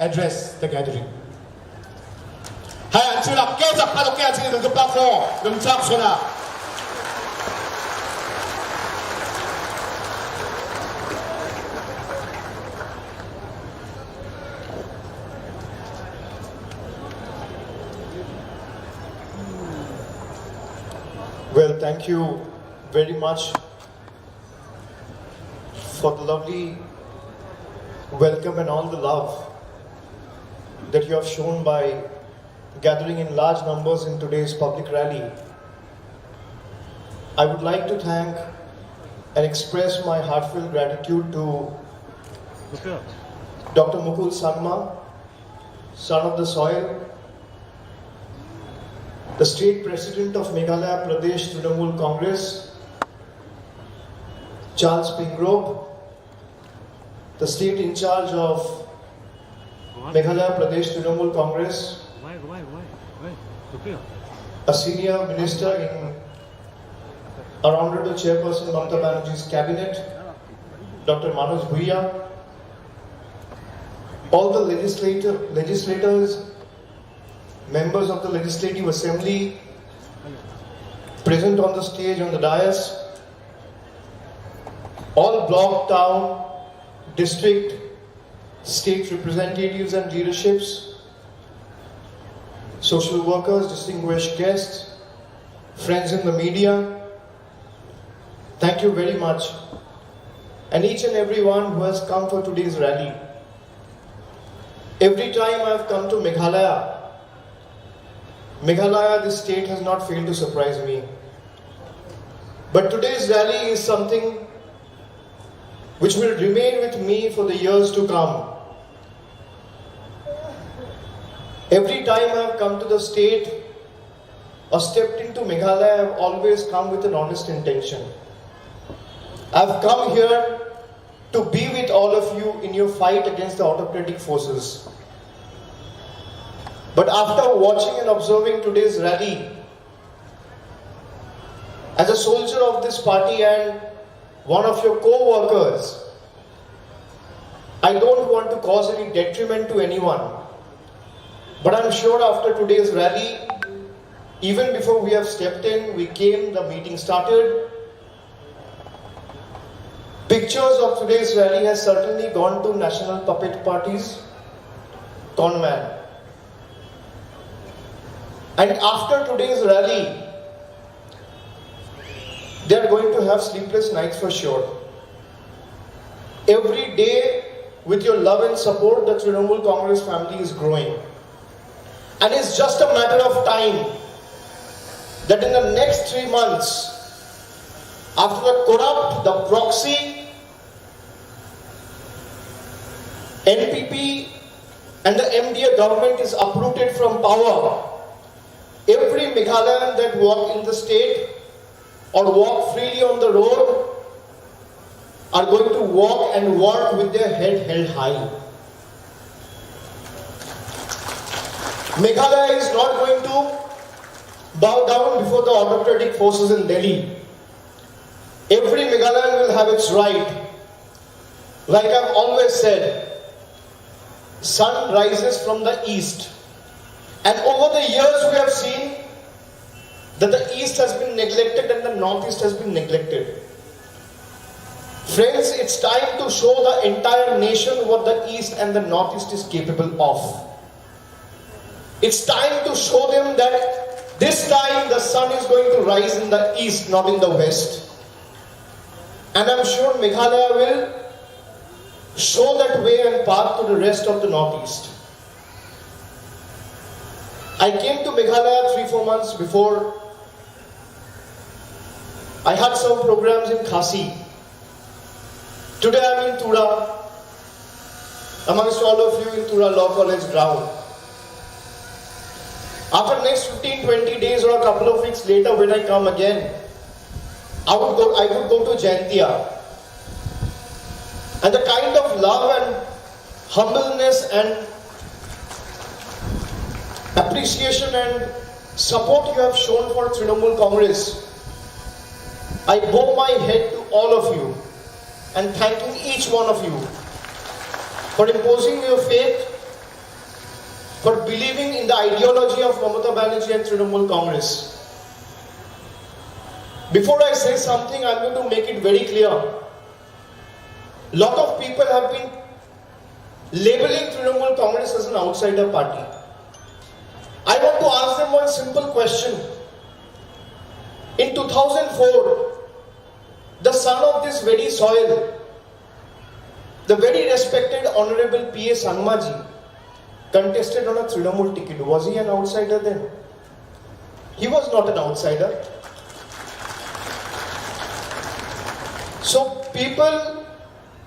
address the gathering. 係啊，照立幾集拍到幾日先到北科，用作出啊！ Well, thank you very much for the lovely welcome and all the love that you have shown by gathering in large numbers in today's public rally. I would like to thank and express my heartfelt gratitude to Dr. Mukul Sangma, son of the soil, the State President of Meghalaya Pradesh Trinamool Congress, Charles Pingrove, the State in charge of Meghalaya Pradesh Trinamool Congress, a senior minister in our Honorable Chairperson Mamata Banerjee's cabinet, Dr. Manoj Bhuiya, all the legislators, members of the Legislative Assembly present on the stage on the dais, all block, town, district, state representatives and leaderships, social workers, distinguished guests, friends in the media, thank you very much. And each and every one who has come for today's rally. Every time I have come to Meghalaya, this state has not failed to surprise me. But today's rally is something which will remain with me for the years to come. Every time I have come to the state or stepped into Meghalaya, I have always come with an honest intention. I have come here to be with all of you in your fight against the autocratic forces. But after watching and observing today's rally, as a soldier of this party and one of your co-workers, I don't want to cause any detriment to anyone. But I'm sure after today's rally, even before we have stepped in, we came, the meeting started. Pictures of today's rally has certainly gone to national puppet parties, conman. And after today's rally, they are going to have sleepless nights for sure. Every day, with your love and support, the Trinamool Congress family is growing. And it's just a matter of time that in the next 3 months, after the corrupt, the proxy, NPP and the MDA government is uprooted from power, every Meghalayan that walk in the state or walk freely on the road are going to walk and work with their head held high. Meghalaya is not going to bow down before the autocratic forces in Delhi. Every Meghalayan will have its right. Like I've always said, sun rises from the east. And over the years we have seen that the east has been neglected and the northeast has been neglected. Friends, it's time to show the entire nation what the east and the northeast is capable of. It's time to show them that this time the sun is going to rise in the east, not in the west. And I'm sure Meghalaya will show that way and path to the rest of the northeast. I came to Meghalaya 3-4 months before. I had some programs in Khasi. Today I'm in Tura, amongst all of you in Tura Law College ground. After next 15-20 days or a couple of weeks later when I come again, I would go to Jaintia. And the kind of love and humbleness and appreciation and support you have shown for Trinamool Congress, I bow my head to all of you and thanking each one of you for imposing your faith for believing in the ideology of Mamata Banerjee and Trinamool Congress. Before I say something, I'm going to make it very clear. Lot of people have been labeling Trinamool Congress as an outsider party. I want to ask them one simple question. In 2004, the son of this very soil, the very respected Honorable P.A. Sangmaji, contested on a Trinamool ticket. Was he an outsider then? He was not an outsider. So people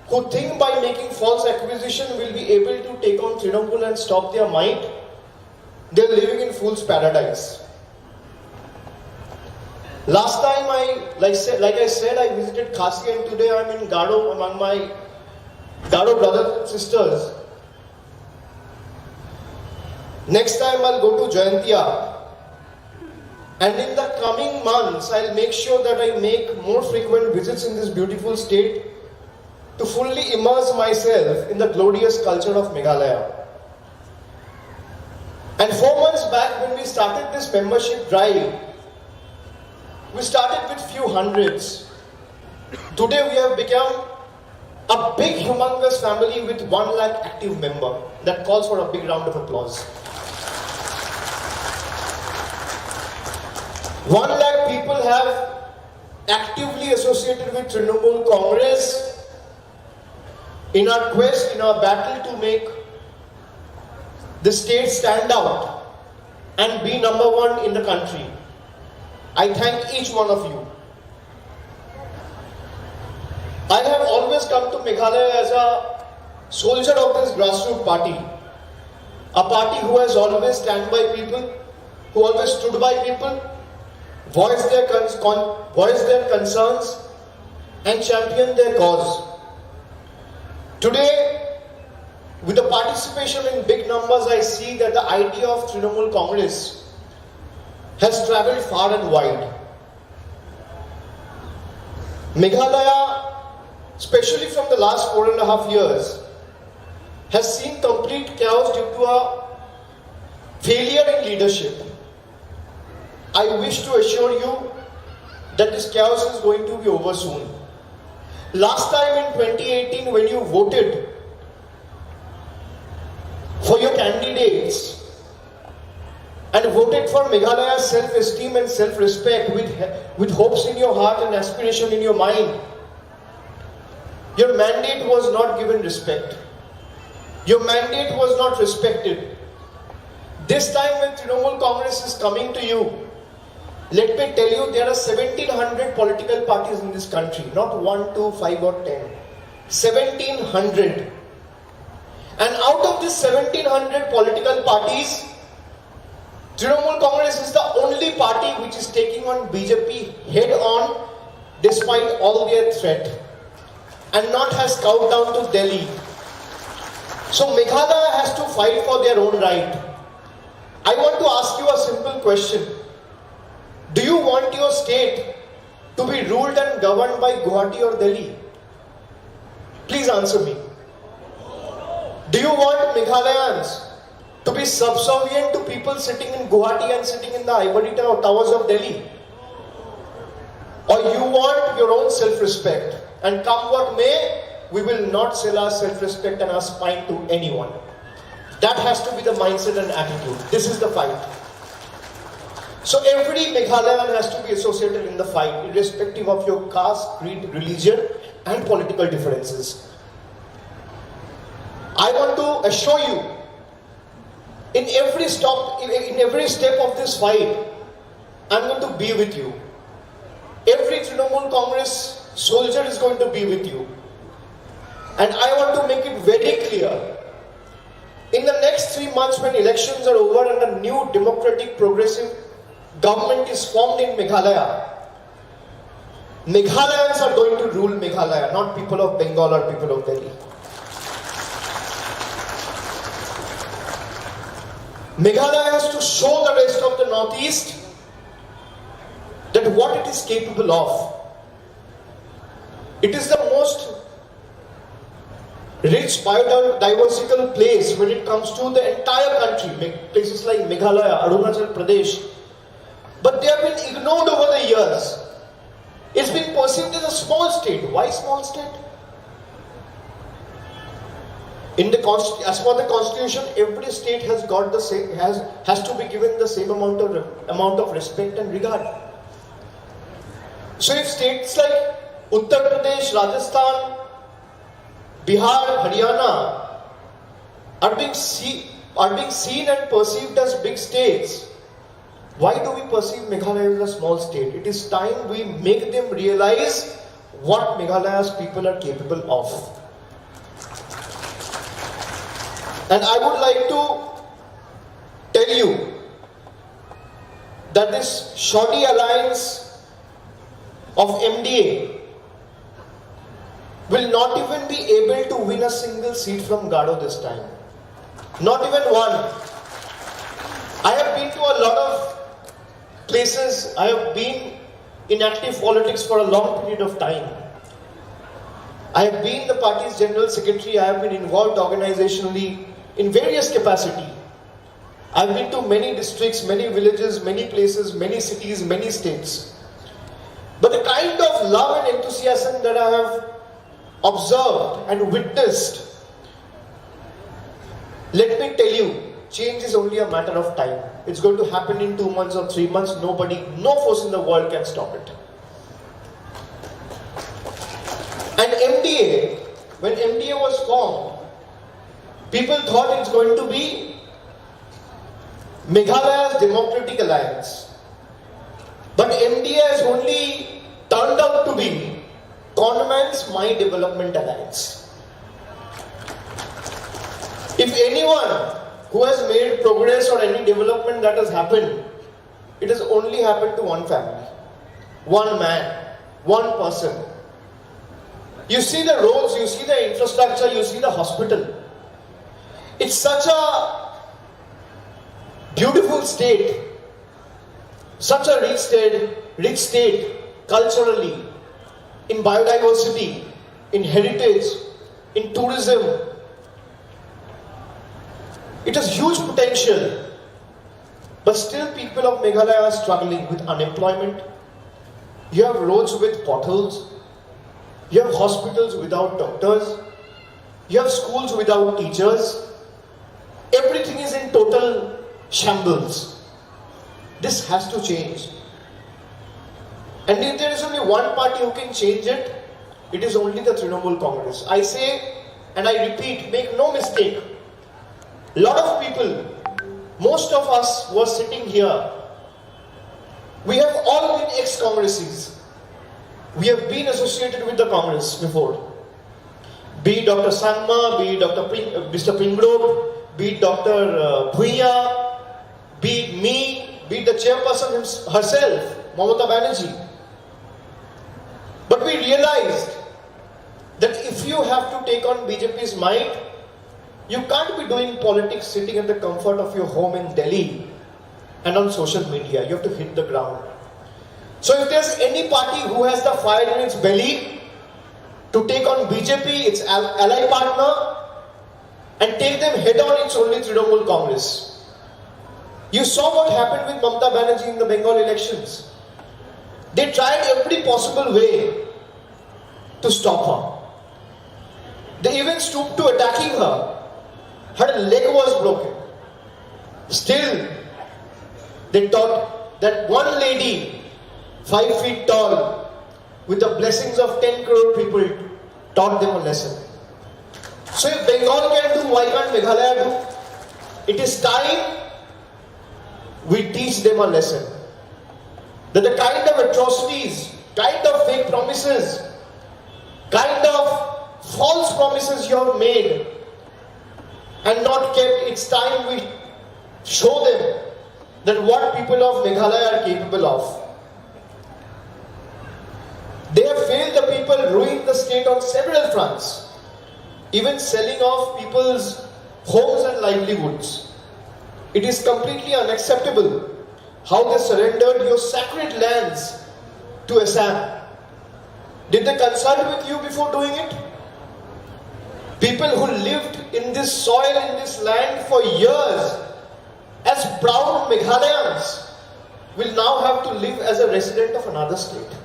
who think by making false accusation will be able to take on Trinamool and stop their might, they're living in fool's paradise. Last time like I said, I visited Khasi, and today I'm in Gado among my Gado brothers and sisters. Next time I'll go to Jayantia. And in the coming months, I'll make sure that I make more frequent visits in this beautiful state to fully immerse myself in the glorious culture of Meghalaya. And 4 months back, when we started this membership drive, we started with few hundreds. Today we have become a big, humongous family with 1 lakh active member. That calls for a big round of applause. 1 lakh people have actively associated with Trinamool Congress in our quest, in our battle to make the state stand out and be number 1 in the country. I thank each one of you. I have always come to Meghalaya as a soldier of this grassroots party. A party who has always stand by people, who always stood by people, voiced their concerns and championed their cause. Today, with the participation in big numbers, I see that the idea of Trinamool Congress has travelled far and wide. Meghalaya, especially from the last 4.5 years, has seen complete chaos due to a failure in leadership. I wish to assure you that this chaos is going to be over soon. Last time in 2018, when you voted for your candidates and voted for Meghalaya's self-esteem and self-respect with hopes in your heart and aspiration in your mind, your mandate was not given respect. Your mandate was not respected. This time when Trinamool Congress is coming to you, let me tell you, there are 1700 political parties in this country, not 1, 2, 5 or 10. 1700. And out of these 1700 political parties, Trinamool Congress is the only party which is taking on BJP head on despite all their threat and not has scouted down to Delhi. So Meghalaya has to fight for their own right. I want to ask you a simple question. Do you want your state to be ruled and governed by Guwahati or Delhi? Please answer me. Do you want Meghalayans to be subservient to people sitting in Guwahati and sitting in the ivory towers of Delhi? Or you want your own self-respect? And come what may, we will not sell our self-respect and our spine to anyone. That has to be the mindset and attitude. This is the fight. So every Meghalayan has to be associated in the fight, irrespective of your caste, creed, religion, and political differences. I want to assure you, in every step of this fight, I'm going to be with you. Every Trinamool Congress soldier is going to be with you. And I want to make it very clear, in the next 3 months when elections are over and a new democratic progressive government is formed in Meghalaya, Meghalayans are going to rule Meghalaya, not people of Bengal or people of Delhi. Meghalaya has to show the rest of the Northeast that what it is capable of. It is the most rich biodiversical place when it comes to the entire country, places like Meghalaya, Arunachal Pradesh. But they have been ignored over the years. It's been perceived as a small state. Why small state? As per the constitution, every state has got the same, has to be given the same amount of respect and regard. So if states like Uttar Pradesh, Rajasthan, Bihar, Haryana are being seen and perceived as big states, why do we perceive Meghalaya as a small state? It is time we make them realize what Meghalaya's people are capable of. And I would like to tell you that this shoddy alliance of MDA will not even be able to win a single seat from Gado this time. Not even one. I have been to a lot of places. I have been in active politics for a long period of time. I have been the party's general secretary. I have been involved organizationally in various capacity. I have been to many districts, many villages, many places, many cities, many states. But the kind of love and enthusiasm that I have observed and witnessed, let me tell you, change is only a matter of time. It's going to happen in 2 months or 3 months. No force in the world can stop it. And MDA, when MDA was formed, people thought it's going to be Meghalaya's Democratic Alliance. But MDA has only turned out to be Conman's My Development Alliance. If anyone who has made progress or any development that has happened, it has only happened to one family, one man, one person. You see the roads, you see the infrastructure, you see the hospital. It's such a beautiful state, such a rich state culturally, in biodiversity, in heritage, in tourism. It has huge potential, but still people of Meghalaya are struggling with unemployment. You have roads with potholes, you have hospitals without doctors, you have schools without teachers. Everything is in total shambles. This has to change. And if there is only one party who can change it, it is only the Trinamool Congress. I say, and I repeat, make no mistake. A lot of people, most of us who are sitting here, we have all been ex-Congresses. We have been associated with the Congress before. Be it Dr. Sangma, be it Mr. Pingrove, be it Dr. Bhuiya, be it me, be it the chairperson herself, Mamata Banerjee. But we realized that if you have to take on BJP's might, you can't be doing politics sitting in the comfort of your home in Delhi and on social media. You have to hit the ground. So if there's any party who has the fire in its belly to take on BJP, its ally partner, and take them head on, it's only Trinamool Congress. You saw what happened with Mamata Banerjee in the Bengal elections. They tried every possible way to stop her. They even stooped to attacking her. Her leg was broken. Still, they thought that one lady, 5 feet tall, with the blessings of 10 crore people, taught them a lesson. So if Bengal can do, why can't Meghalaya do? It is time we teach them a lesson. That the kind of atrocities, kind of fake promises, kind of false promises you have made and not kept, it's time we show them that what people of Meghalaya are capable of. They have failed the people, ruined the state on several fronts, even selling off people's homes and livelihoods. It is completely unacceptable how they surrendered your sacred lands to Assam. Did they consult with you before doing it? People who lived in this soil, in this land for years, as proud Meghalayans, will now have to live as a resident of another state.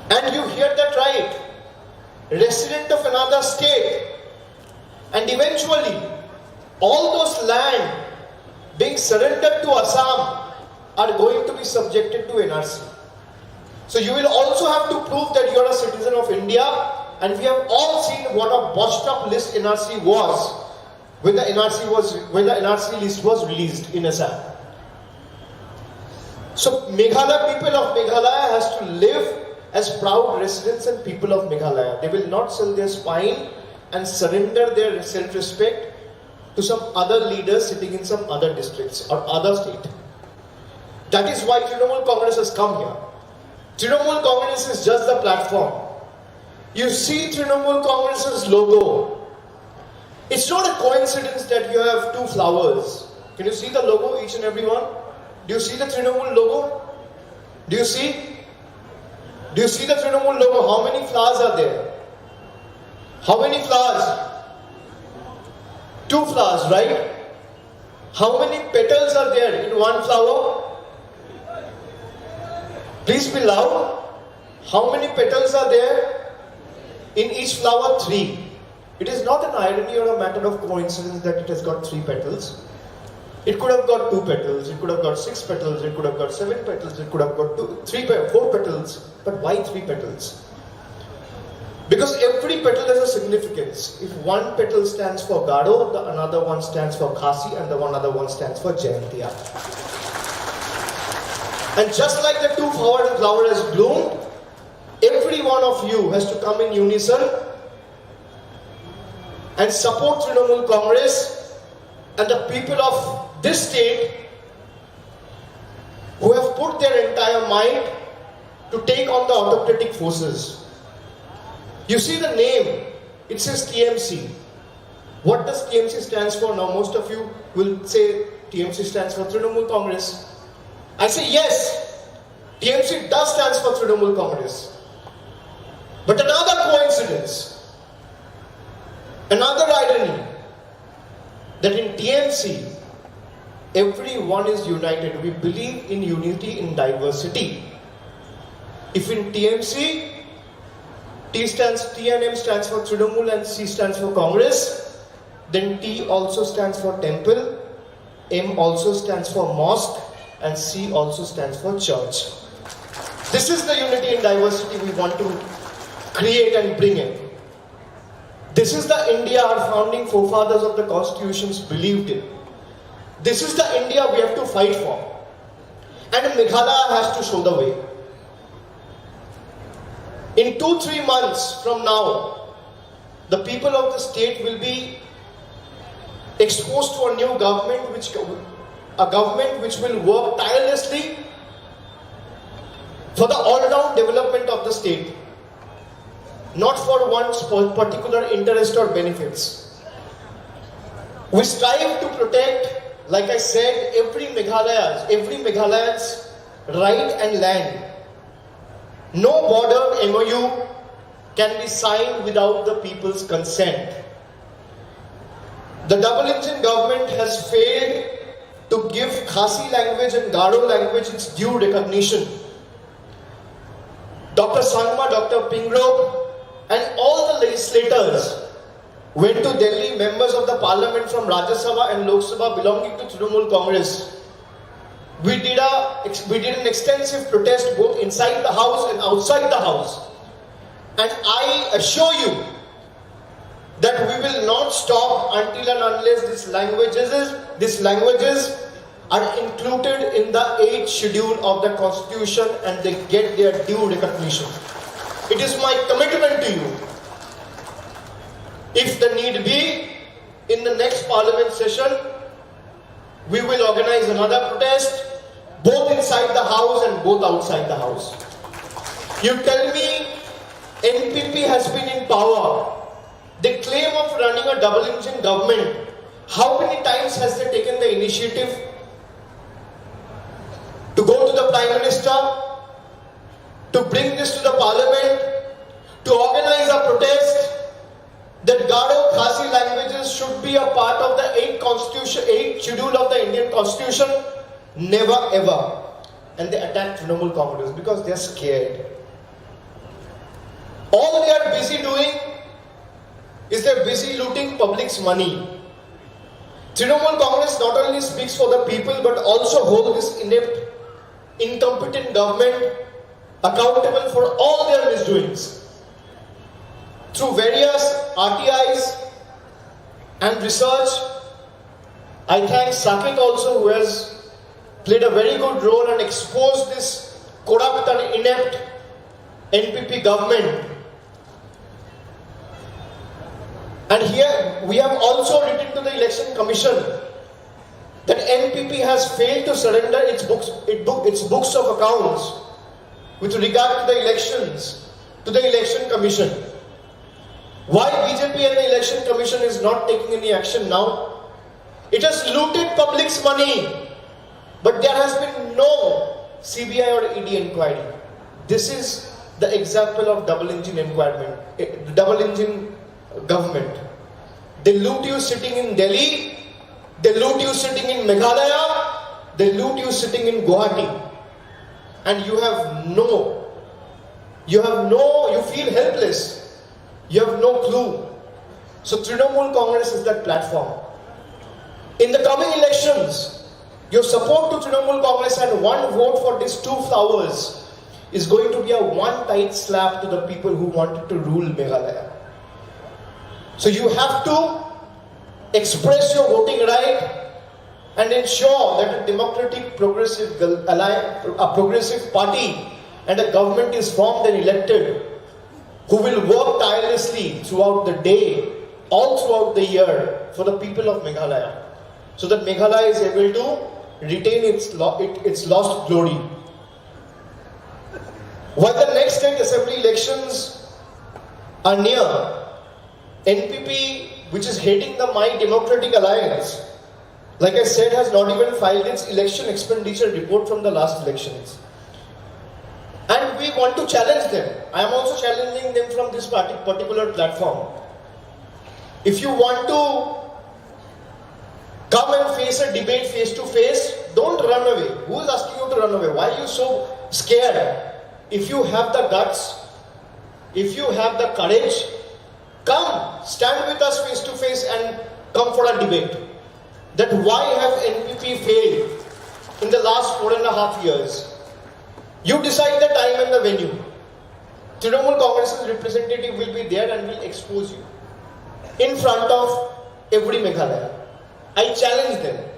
And you hear that right. Resident of another state. And eventually, all those land being surrendered to Assam are going to be subjected to NRC. So you will also have to prove that you are a citizen of India, and we have all seen what a botched up list NRC was when the NRC list was released in Assam. So Meghalaya, people of Meghalaya has to live as proud residents and people of Meghalaya. They will not sell their spine and surrender their self-respect to some other leaders sitting in some other districts or other state. That is why Trinamool Congress has come here. Trinamool Congress is just the platform. You see Trinamool Congress's logo. It's not a coincidence that you have two flowers. Can you see the logo, each and every one? Do you see the Trinamool logo? Do you see? Do you see the Trinamool logo? How many flowers are there? How many flowers? Two flowers, right? How many petals are there in one flower? Please be loud. How many petals are there? In each flower, 3. It is not an irony or a matter of coincidence that it has got 3 petals. It could have got 2 petals, it could have got 6 petals, it could have got 7 petals, it could have got 4 petals. But why 3 petals? Because every petal has a significance. If one petal stands for Gado, the another one stands for Khasi, and the other one stands for Jayantiya. And just like the 2 flowers has bloomed, every one of you has to come in unison and support Trinamool Congress and the people of this state who have put their entire might to take on the autocratic forces. You see the name, it says TMC. What does TMC stands for? Now most of you will say TMC stands for Trinamool Congress. I say yes, TMC does stands for Trinamool Congress. But another coincidence, another irony, that in TMC, everyone is united. We believe in unity in diversity. If in TMC, T and M stands for Trinamool and C stands for Congress, then T also stands for Temple, M also stands for Mosque, and C also stands for Church. This is the unity in diversity we want to create and bring in. This is the India our founding forefathers of the constitutions believed in. This is the India we have to fight for. And Meghalaya has to show the way. In 2-3 months from now, the people of the state will be exposed to a new government, which will work tirelessly for the all-round development of the state, not for one's particular interest or benefits. We strive to protect, like I said, every Meghalayan's right and land. No border MOU can be signed without the people's consent. The double-engine government has failed to give Khasi language and Gado language its due recognition. Dr. Sangma, Dr. Pingrove, and all the legislators went to Delhi, members of the parliament from Rajya Sabha and Lok Sabha belonging to Trinamool Congress. We did an extensive protest both inside the house and outside the house. And I assure you that we will not stop until and unless these languages are included in the 8th schedule of the Constitution and they get their due recognition. It is my commitment to you. If the need be, in the next parliament session, we will organize another protest, both inside the house and both outside the house. You tell me NPP has been in power. They claim of running a double-engine government. How many times has they taken the initiative to go to the Prime Minister, to bring this to the Parliament, to organize a protest, that Garo Khasi languages should be a part of the 8th schedule of the Indian Constitution? Never ever. And they attack Trinamool Congress because they are scared. All they are busy doing is they are busy looting public's money. Trinamool Congress not only speaks for the people but also holds this inept, incompetent government accountable for all their misdoings. Through various RTIs and research, I thank Saket also, who has played a very good role and exposed this corrupt and inept NPP government. And here we have also written to the Election Commission that NPP has failed to surrender its books of accounts with regard to the elections to the Election Commission. Why BJP and the Election Commission is not taking any action now? It has looted public's money, but there has been no CBI or ED inquiry. This is the example of double engine government. They loot you sitting in Delhi, they loot you sitting in Meghalaya, they loot you sitting in Guwahati, and you feel helpless. You have no clue. So Trinamool Congress is that platform. In the coming elections, your support to Trinamool Congress and one vote for these 2 flowers is going to be a one tight slap to the people who wanted to rule Meghalaya. So you have to express your voting right and ensure that a democratic progressive party and a government is formed and elected who will work tirelessly throughout the day, all throughout the year for the people of Meghalaya, so that Meghalaya is able to retain its lost glory. While the next state assembly elections are near, NPP, which is heading the My Democratic Alliance, like I said, has not even filed its election expenditure report from the last elections. And we want to challenge them. I am also challenging them from this particular platform. If you want to come and face a debate face to face, don't run away. Who is asking you to run away? Why are you so scared? If you have the guts, if you have the courage, come, stand with us face to face and come for a debate. That why have NPP failed in the last 4.5 years? You decide the time and the venue. Trinamool Congress's representative will be there and will expose you in front of every Meghalaya. I challenge them.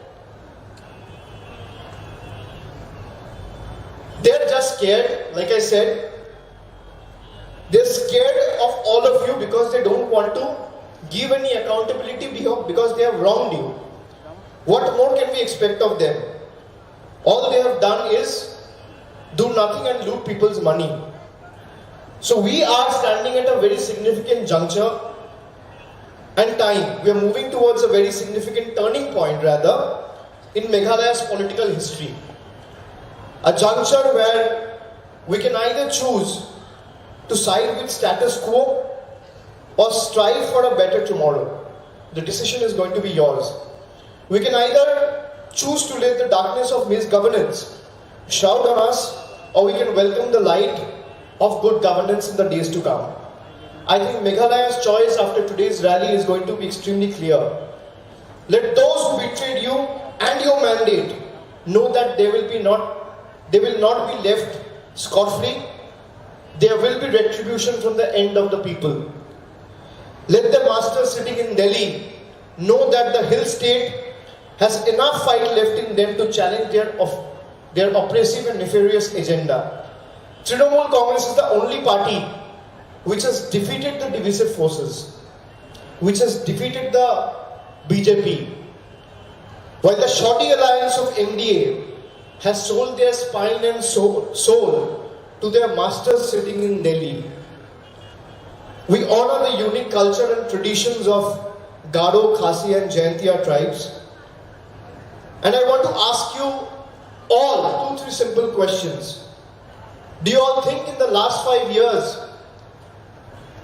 They're just scared, like I said. They're scared of all of you because they don't want to give any accountability because they have wronged you. What more can we expect of them? All they have done is do nothing and loot people's money. So we are standing at a very significant juncture and time. We are moving towards a very significant turning point rather in Meghalaya's political history. A juncture where we can either choose to side with status quo or strive for a better tomorrow. The decision is going to be yours. We can either choose to let the darkness of misgovernance shout on us, or we can welcome the light of good governance in the days to come. I think Meghalaya's choice after today's rally is going to be extremely clear. Let those who betrayed you and your mandate know that they will not be left scot-free. There will be retribution from the end of the people. Let the masters sitting in Delhi know that the hill state has enough fight left in them to challenge their oppressive and nefarious agenda. Trinamool Congress is the only party which has defeated the divisive forces, which has defeated the BJP, while the shoddy alliance of NDA has sold their spine and soul to their masters sitting in Delhi. We honor the unique culture and traditions of Garo, Khasi and Jaintia tribes. And I want to ask you all 2-3 simple questions. Do you all think in the last 5 years,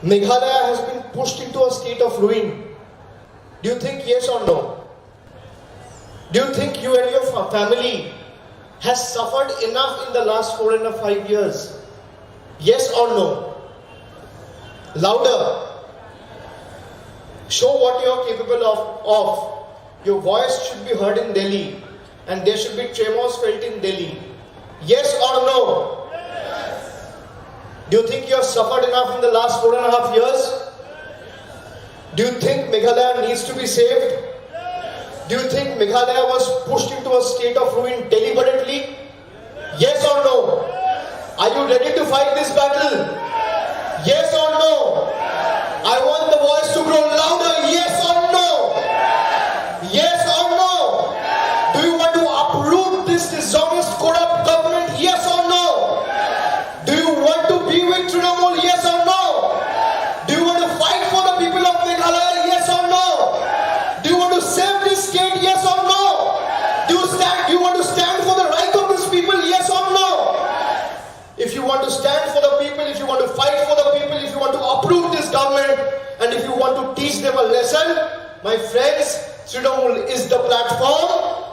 Meghalaya has been pushed into a state of ruin? Do you think yes or no? Do you think you and your family has suffered enough in the last 4.5 years? Yes or no? Louder. Show what you are capable of. Your voice should be heard in Delhi, and there should be tremors felt in Delhi. Yes or no? Yes. Do you think you have suffered enough in the last 4.5 years? Do you think Meghalaya needs to be saved? Yes. Do you think Meghalaya was pushed into a state of ruin deliberately? Yes or no? Yes. Are you ready to fight this battle? Yes or no? I want the voice to grow louder. Yes or no? Yes or no? Do you want to uproot this dishonest, corrupt government? Yes or no? Do you want to be with Trinamool? Yes or no? Do you want to fight for the people of Meghalaya? Yes or no? Do you want to save this state? Yes or no? Do you want to stand for the right of these people? Yes or no? If you want to stand for the people, if you want to fight for the people, if you want to uproot this government, and if you want to teach them a lesson, my friends, Trinamool is the platform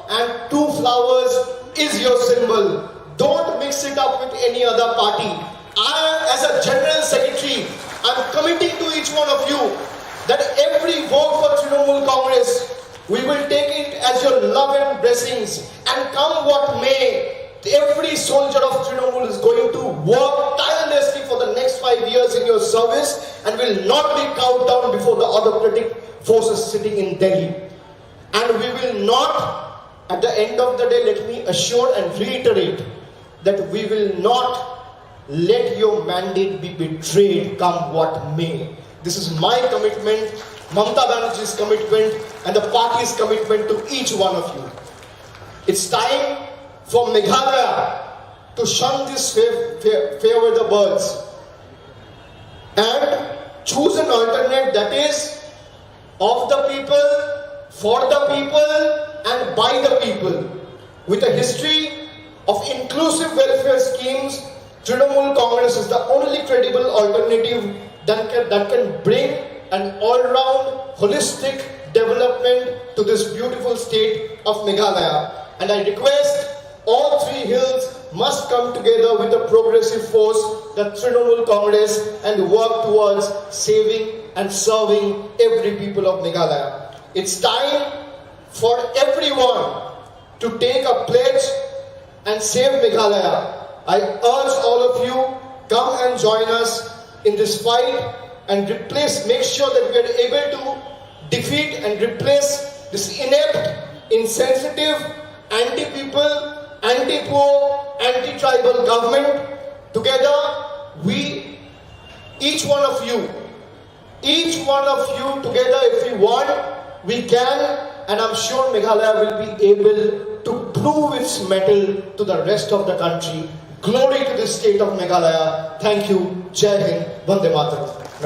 and 2 flowers is your symbol. Don't mix it up with any other party. I, as a General Secretary, I'm committing to each one of you that every vote for Trinamool Congress, we will take it as your love and blessings, and come what may, every soldier of Trinamool is going to work tirelessly for the next 5 years in your service and will not be cowed down before the autocratic forces sitting in Delhi. And we will not, at the end of the day, let me assure and reiterate that we will not let your mandate be betrayed, come what may. This is my commitment, Mamata Banerjee's commitment, and the party's commitment to each one of you. It's time for Meghalaya to shun this fair weather birds and choose an alternate that is of the people, for the people, and by the people. With a history of inclusive welfare schemes, Trinamool Congress is the only credible alternative that can bring an all-round holistic development to this beautiful state of Meghalaya. And I request all 3 hills must come together with a progressive force, the Trinamool Congress, and work towards saving and serving every people of Meghalaya. It's time for everyone to take a pledge and save Meghalaya. I urge all of you, come and join us in this fight and make sure that we are able to defeat and replace this inept, insensitive, anti-people, anti-poor, anti-tribal government. Together, we, each one of you together, if we want, we can, and I'm sure Meghalaya will be able to prove its mettle to the rest of the country. Glory to the state of Meghalaya. Thank you. Jai Hind. Vande Mataram.